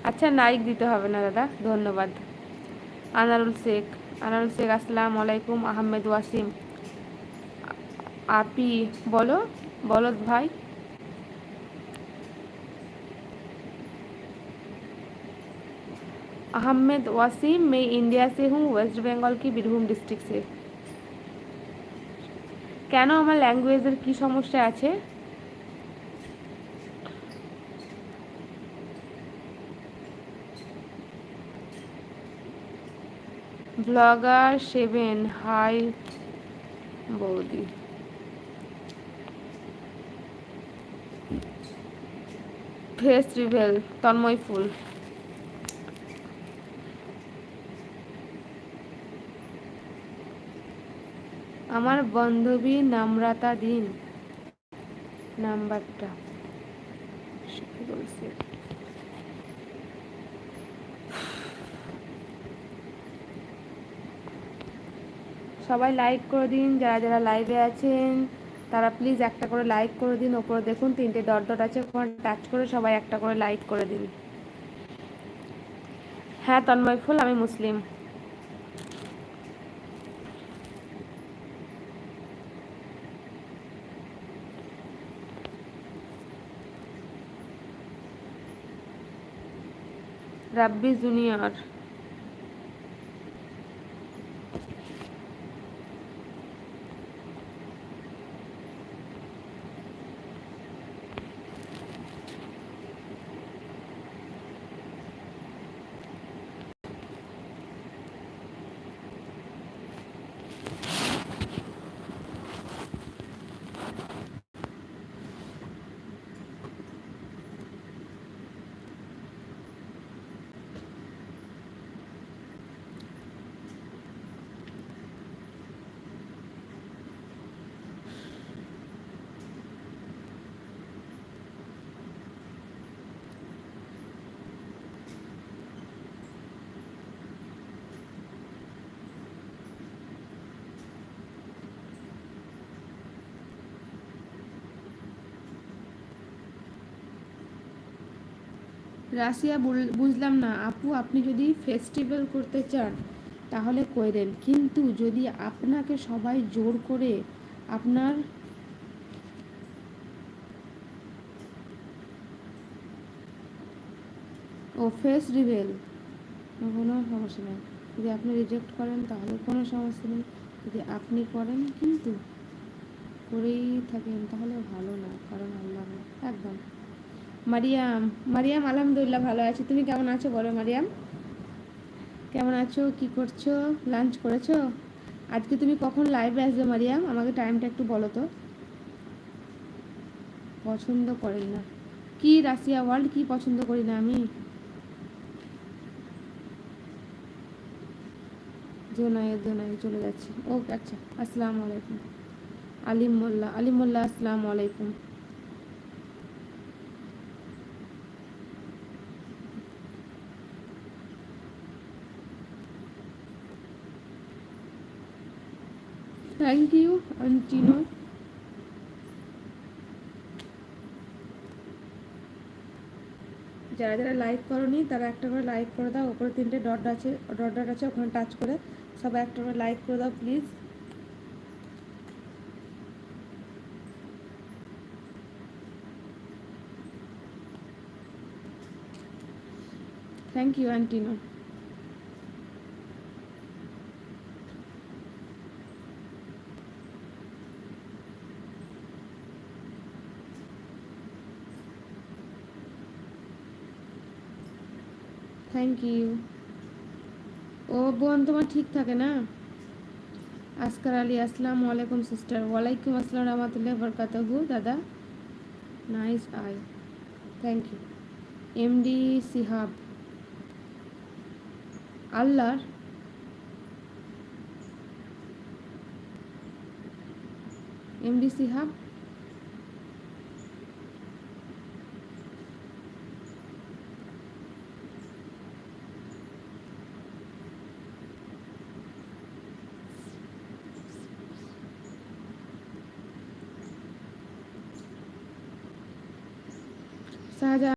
আচ্ছা, নাইক দিতে হবে না দাদা, ধন্যবাদ। আনারুল শেখ, আনারুল শেখ আসসালামু আলাইকুম। আহমেদ ওয়াসিম, আপি বলো, বলো ভাই। अहमद वसीम, मैं इंडिया से हूँ, वेस्ट बेंगल की बीरभूम डिस्ट्रिक्ट से। কেন আমার ল্যাঙ্গুয়েজের কি সমস্যা আছে? ব্লগার 7, হাই বৌদি। ফেস রিভেল, তন্ময় ফুল। আমার বান্ধবী নামরাতা দিন নাম্বারটা বলছে। সবাই লাইক করে দিন, যারা যারা লাইভে আছেন তারা প্লিজ একটা করে লাইক করে দিন। ওপরে দেখুন 3টে ডট ডট আছে, ওখানে টাচ করে সবাই একটা করে লাইক করে দিন। হ্যাঁ তন্ময় ফুল, আমি মুসলিম। রাব্বি জুনিয়র, রাশিয়া। বুঝলাম না আপু, আপনি যদি ফেস্টিভ্যাল করতে চান তাহলে করেন, কিন্তু যদি আপনাকে সবাই জোর করে আপনার ফেস রিভেল, কোনো সমস্যা নেই। যদি আপনি রিজেক্ট করেন তাহলে কোনো সমস্যা নেই, যদি আপনি করেন কিন্তু করেই থাকেন তাহলে ভালো না, কারণ আল্লাহ একদম। মারিয়াম, মারিয়াম আলহামদুলিল্লাহ ভালো আছি, তুমি কেমন আছো বলো মারিয়াম? কেমন আছো, কি করছো, লাঞ্চ করেছো? আজকে তুমি কখন লাইভে আসবে মারিয়াম, আমাকে টাইমটা একটু বলো তো। পছন্দ করেন না কি রাশিয়া ওয়ার্ল্ড, কি পছন্দ করি না আমি? জোনায়ে জোনায়ে চলে যাচ্ছি। ওকে আচ্ছা, আসসালামু আলাইকুম। আলিম মোল্লা, আলিম মোল্লা আসসালামু আলাইকুম। থ্যাংক ইউ আন্টিনো। যারা যারা লাইক করোনি তারা একটা করে লাইক করে দাও, ওপরে 3টে ডট আছে, ডট ডট আছে, ওখানে টাচ করে সবাই একটা করে লাইক করে দাও প্লিজ। থ্যাংক ইউ আন্টিনো। Thank you. ও বোন তোমার ঠিক থাকে না? আসকার আলী আসসালামু আলাইকুম সিস্টার। ওয়ালাইকুম আসসালাম রহমতুল্লাহ বরকাতহু দাদা। Nice I, thank you. MD Sihab, আল্লাহর এমডি সিহাব। শাহজাহান